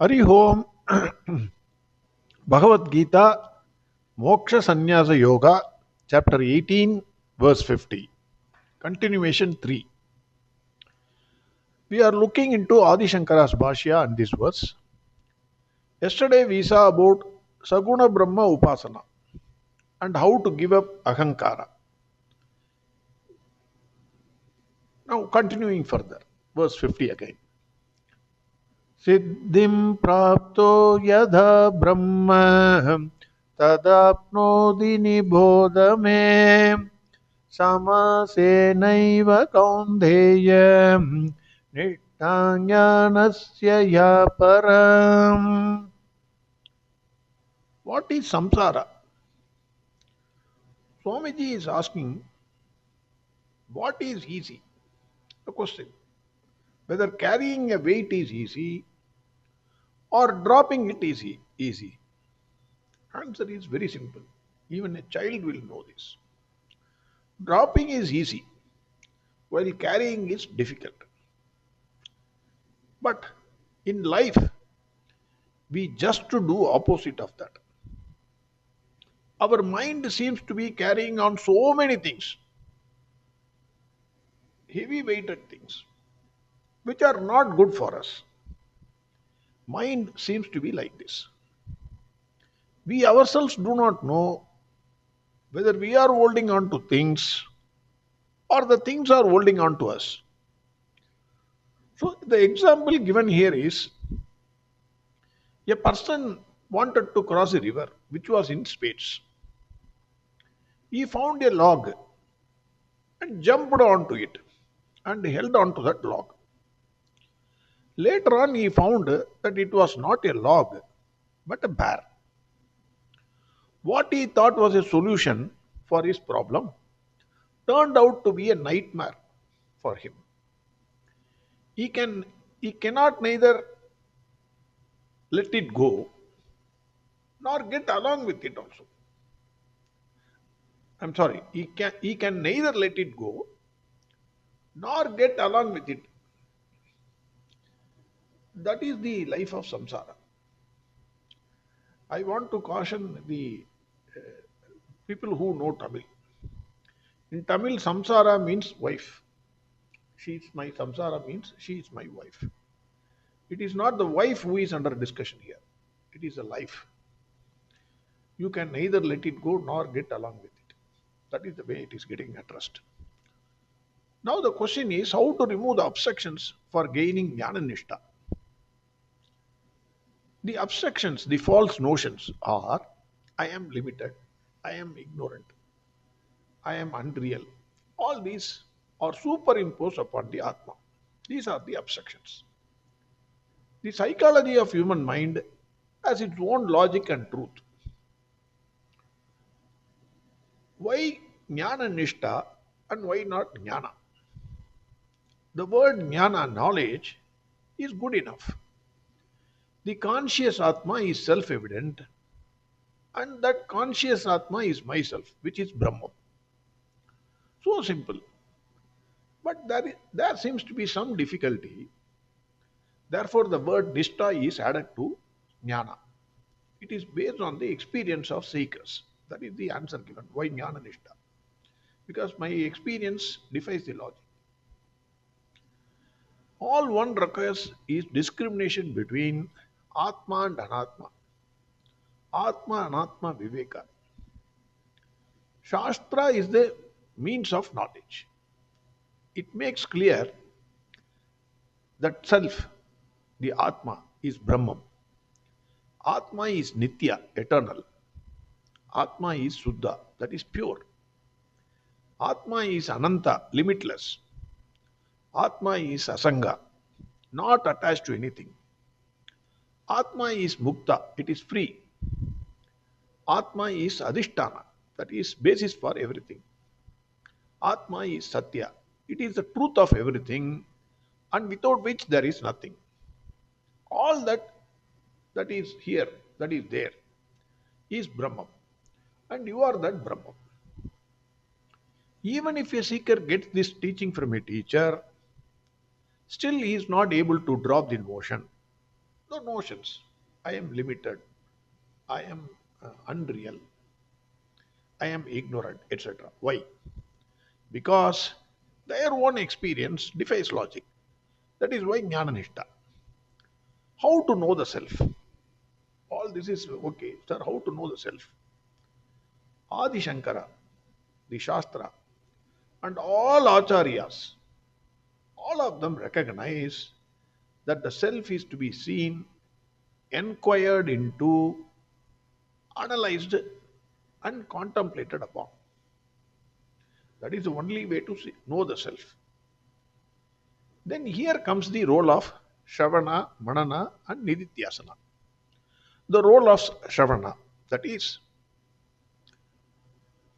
Hari Om Bhagavad Gita Moksha Sannyasa Yoga chapter 18 verse 50 continuation 3. We are looking into Adi Shankara's bashya and this verse. Yesterday we saw about Saguna Brahma Upasana and how to give up Ahankara. Now continuing further, verse 50 again. Siddhim prapto yadha brahma tadapnodi nibodhame Samasenaiva kaunteya nittanyanasya ya param. What is samsara? Swamiji is asking, what is easy? The question. Whether carrying a weight is easy or dropping it is easy. Answer is very simple. Even a child will know this. Dropping is easy, while carrying is difficult. But in life, we just to do opposite of that. Our mind seems to be carrying on so many things, heavy weighted things, which are not good for us. Mind seems to be like this. We ourselves do not know whether we are holding on to things or the things are holding on to us. So the example given here is a person wanted to cross a river which was in space. He found a log and jumped onto it and held on to that log. Later on, he found that it was not a log but a bear. What he thought was a solution for his problem turned out to be a nightmare for him. He cannot neither let it go nor get along with it also. I'm sorry, he can neither let it go nor get along with it. That is the life of samsara. I want to caution the people who know Tamil. In Tamil, samsara means wife. She is my samsara means she is my wife. It is not the wife who is under discussion here. It is a life. You can neither let it go nor get along with it. That is the way it is getting addressed. Now the question is how to remove the obstructions for gaining jnana nishta. The obstructions, the false notions are I am limited, I am ignorant, I am unreal. All these are superimposed upon the Atma. These are the obstructions. The psychology of human mind has its own logic and truth. Why jnana nishta and why not jnana? The word jnana, knowledge, is good enough. The conscious Atma is self-evident and that conscious Atma is myself, which is Brahman. So simple. But there seems to be some difficulty. Therefore, the word nishta is added to jnana. It is based on the experience of seekers. That is the answer given. Why jnana nishta? Because my experience defies the logic. All one requires is discrimination between Atma and Anatma. Atma Anatma Viveka. Shastra is the means of knowledge. It makes clear that self, the Atma, is Brahman. Atma is Nitya, eternal. Atma is Suddha, that is pure. Atma is Ananta, limitless. Atma is Asanga, not attached to anything. Atma is Mukta, it is free. Atma is Adhisthana, that is basis for everything. Atma is Satya, it is the truth of everything and without which there is nothing. All that is here, that is there, is Brahman. And you are that Brahman. Even if a seeker gets this teaching from a teacher, still he is not able to drop the notion The notions, I am limited, I am unreal, I am ignorant, etc. Why? Because their own experience defies logic. That is why Jnana Nishta. How to know the self? All this is okay, sir. How to know the self? Adi Shankara, the Shastra, and all Acharyas, all of them recognize that the self is to be seen, inquired into, analyzed, and contemplated upon. That is the only way to see, know the self. Then here comes the role of Shravana, Manana, and Nididhyasana. The role of Shravana, that is,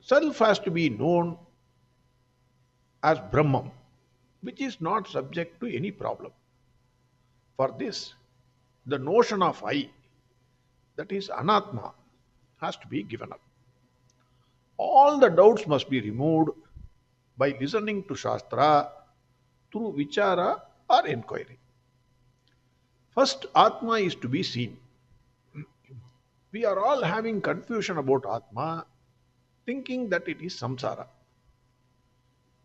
self has to be known as Brahman, which is not subject to any problem. For this, the notion of I, that is Anatma, has to be given up. All the doubts must be removed by listening to Shastra through Vichara or inquiry. First, Atma is to be seen. We are all having confusion about Atma, thinking that it is Samsara.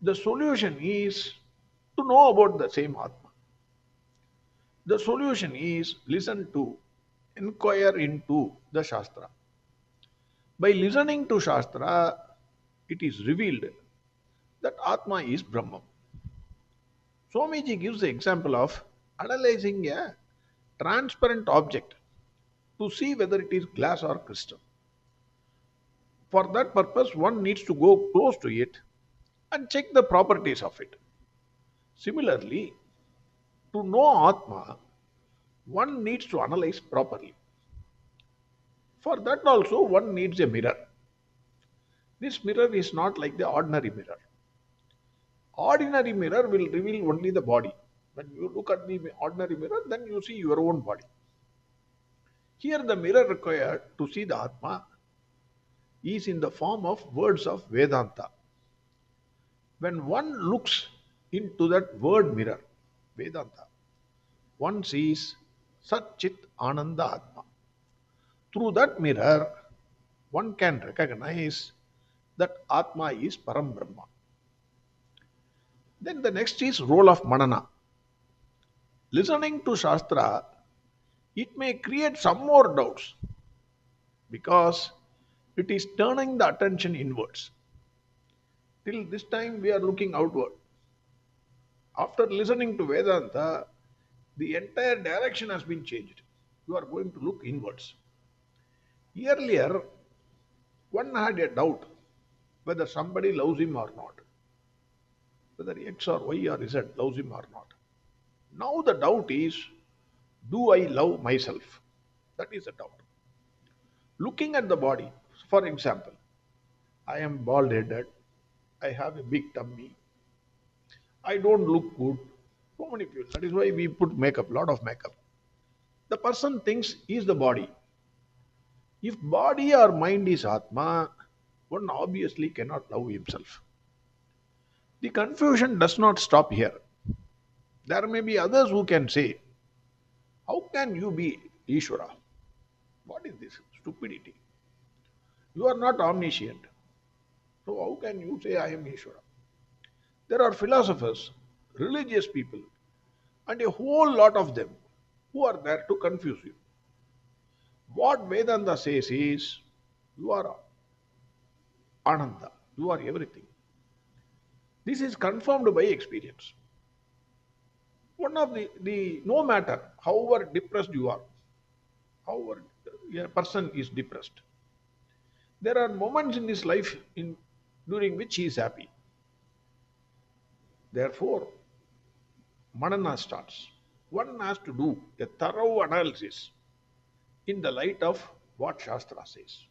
The solution is to know about the same Atma. The solution is listen to, inquire into the Shastra. By listening to Shastra, it is revealed that Atma is Brahman. Swamiji gives the example of analyzing a transparent object to see whether it is glass or crystal. For that purpose, one needs to go close to it and check the properties of it. Similarly, to know Atma, one needs to analyze properly. For that also, one needs a mirror. This mirror is not like the ordinary mirror. Ordinary mirror will reveal only the body. When you look at the ordinary mirror, then you see your own body. Here, the mirror required to see the Atma is in the form of words of Vedanta. When one looks into that word mirror, Vedanta, one sees Satchit Ananda Atma. Through that mirror, one can recognize that Atma is Param Brahma. Then the next is role of Manana. Listening to Shastra, it may create some more doubts because it is turning the attention inwards. Till this time, we are looking outward. After listening to Vedanta, the entire direction has been changed. You are going to look inwards. Earlier, one had a doubt whether somebody loves him or not, whether X or Y or Z loves him or not. Now the doubt is, do I love myself? That is the doubt. Looking at the body, for example, I am bald headed, I have a big tummy, I don't look good. So many people. That is why we put makeup, lot of makeup. The person thinks he is the body. If body or mind is Atma, one obviously cannot love himself. The confusion does not stop here. There may be others who can say, how can you be Ishvara? What is this stupidity? You are not omniscient. So how can you say I am Ishvara? There are philosophers, religious people, and a whole lot of them who are there to confuse you. What Vedanta says is, you are Ananda, you are everything. This is confirmed by experience. One of the no matter however depressed you are, however a person is depressed, there are moments in his life during which he is happy. Therefore, Manana starts. One has to do a thorough analysis in the light of what Shastra says.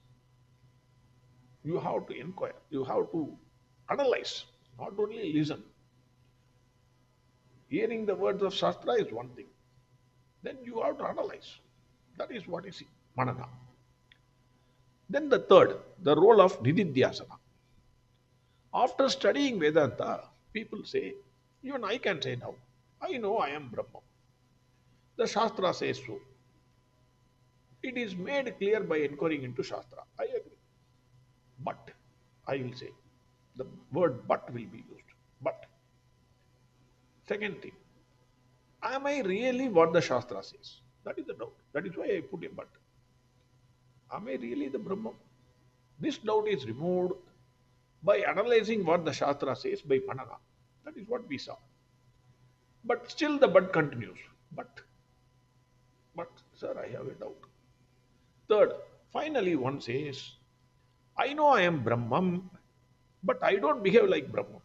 You have to inquire, you have to analyze, not only listen. Hearing the words of Shastra is one thing. Then you have to analyze. That is what is Manana. Then the third, the role of Nididhyasana. After studying Vedanta, people say, even I can say now, I know I am Brahma. The Shastra says so. It is made clear by inquiring into Shastra. I agree. But, I will say, the word but will be used. But, second thing, am I really what the Shastra says? That is the doubt. That is why I put a but. Am I really the Brahman? This doubt is removed by analyzing what the Shastra says by Manana. That is what we saw. But still the but continues. But, sir, I have a doubt. Third, finally one says, I know I am Brahman, but I don't behave like Brahman.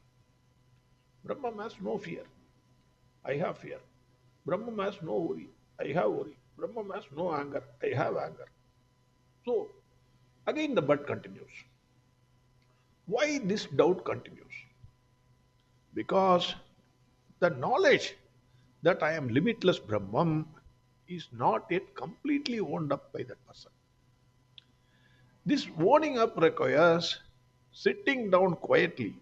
Brahman has no fear. I have fear. Brahman has no worry. I have worry. Brahman has no anger. I have anger. So, again the but continues. Why this doubt continues? Because the knowledge that I am limitless Brahman is not yet completely owned up by that person. This owning up requires sitting down quietly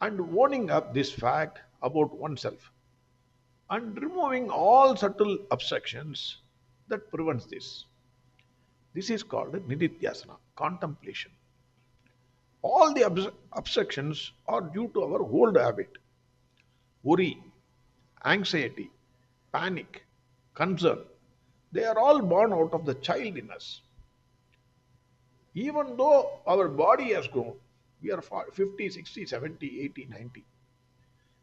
and owning up this fact about oneself and removing all subtle obstructions that prevents this. This is called nididhyasana, contemplation. All the obstructions are due to our old habit, worry, anxiety, panic, concern. They are all born out of the child in us. Even though our body has grown, we are 50, 60, 70, 80, 90.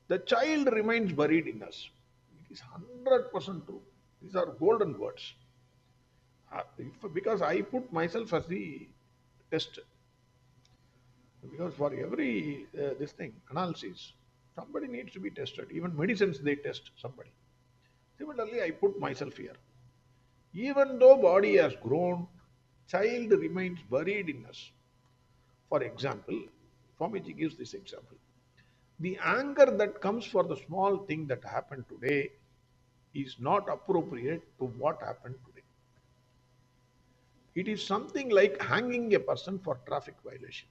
The child remains buried in us. It is 100% true. These are golden words. Because I put myself as the test. Because for every this thing analysis, somebody needs to be tested. Even medicines they test somebody. Similarly, I put myself here. Even though body has grown, child remains buried in us. For example, Swamiji gives this example. The anger that comes for the small thing that happened today is not appropriate to what happened today. It is something like hanging a person for traffic violation.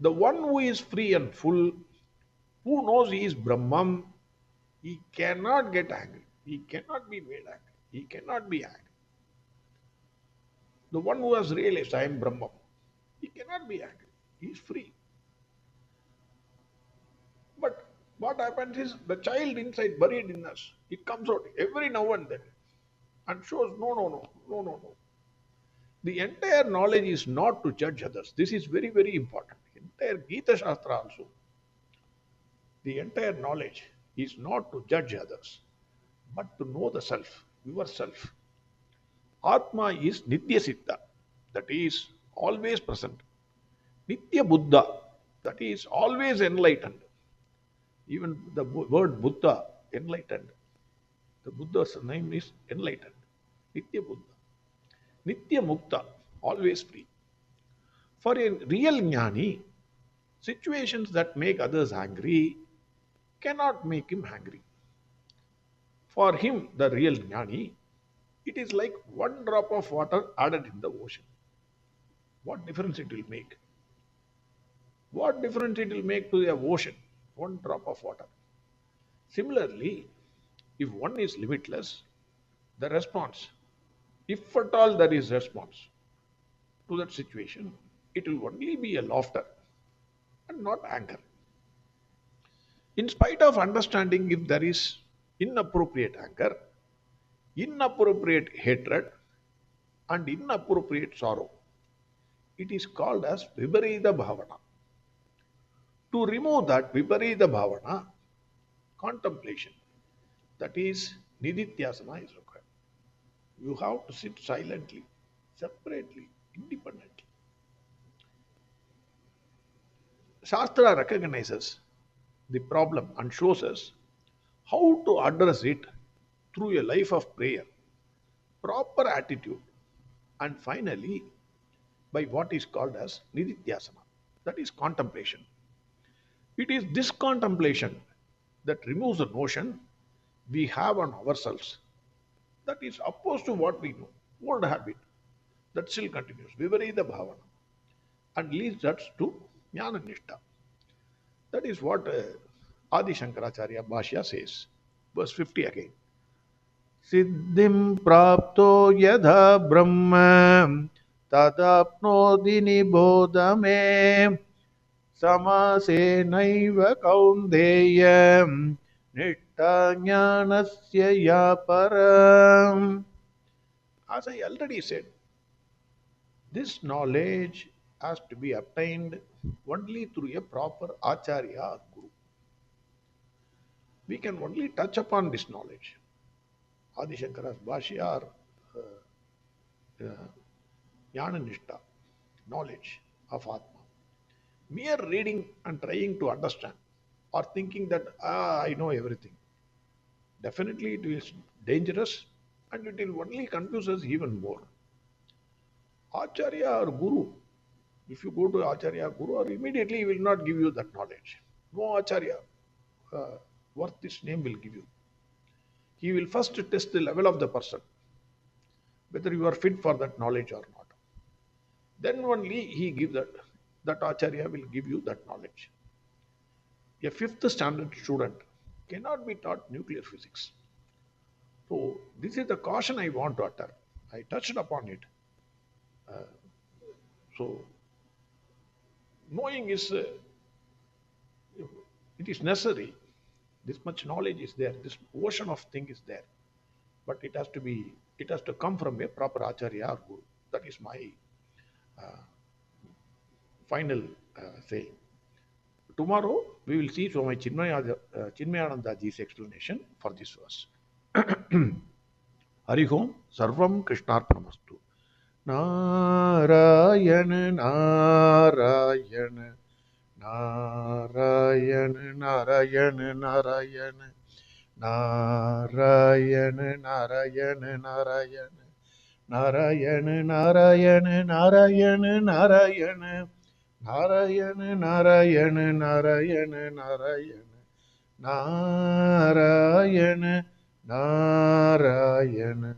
The one who is free and full, who knows he is Brahman, he cannot get angry. He cannot be made angry. He cannot be angry. The one who has realized I am Brahman, he cannot be angry. He is free. But what happens is the child inside buried in us, it comes out every now and then and shows no, no, no, no, no, no. The entire knowledge is not to judge others. This is very, very important. Entire Gita Shastra also. The entire knowledge is not to judge others, but to know the self, yourself. Atma is Nitya Siddha, that is always present. Nitya Buddha, that is always enlightened. Even the word Buddha, enlightened. The Buddha's name is enlightened. Nitya Buddha. Nitya Mukta, always free. For a real jnani, situations that make others angry cannot make him angry. For him, the real jnani, it is like one drop of water added in the ocean. What difference it will make? What difference it will make to the ocean? One drop of water. Similarly, if one is limitless, the response, if at all there is response to that situation, it will only be a laughter and not anger. In spite of understanding if there is inappropriate anger, inappropriate hatred, and inappropriate sorrow, it is called as Viparita Bhavana. To remove that Viparita Bhavana, contemplation, that is Nididhyasana is required. You have to sit silently, separately, independently. Shastra recognizes the problem and shows us how to address it through a life of prayer, proper attitude, and finally by what is called as Nididhyasana, that is contemplation. It is this contemplation that removes the notion we have on ourselves that is opposed to what we know, old habit that still continues, Viparita Bhavana, and leads us to Jnana Nishta. That is what Adi Shankaracharya bashya says. Verse 50 again. सिद्धिं प्राप्तो यथा ब्रह्म तदाप्नोति निबोध मे समासेनैव कौन्तेय निष्ठा ज्ञानस्य या परम्. As I already said, this knowledge has to be obtained only through a proper acharya or guru. We can only touch upon this knowledge. Adi Shankara's bashya or jnana nishta, knowledge of Atma. Mere reading and trying to understand or thinking that I know everything. Definitely it is dangerous and it will only confuse us even more. Acharya or guru, if you go to Acharya Guru, or immediately he will not give you that knowledge. No Acharya worth this name will give you. He will first test the level of the person, whether you are fit for that knowledge or not. Then only he gives that Acharya will give you that knowledge. A fifth standard student cannot be taught nuclear physics. So this is the caution I want to utter. I touched upon it. So knowing is it is necessary. This much knowledge is there. This ocean of thing is there, but it has to come from a proper acharya or guru. That is my final saying. Tomorrow we will see Swami Chinmayananda ji's explanation for this verse. Hari Om Sarvam Krishnarpanamastu. Narayana Narayana Narayana Narayana Narayana Narayana Narayana Narayana Narayana Narayana Narayana Narayana Narayana Narayana Narayana Narayana Narayana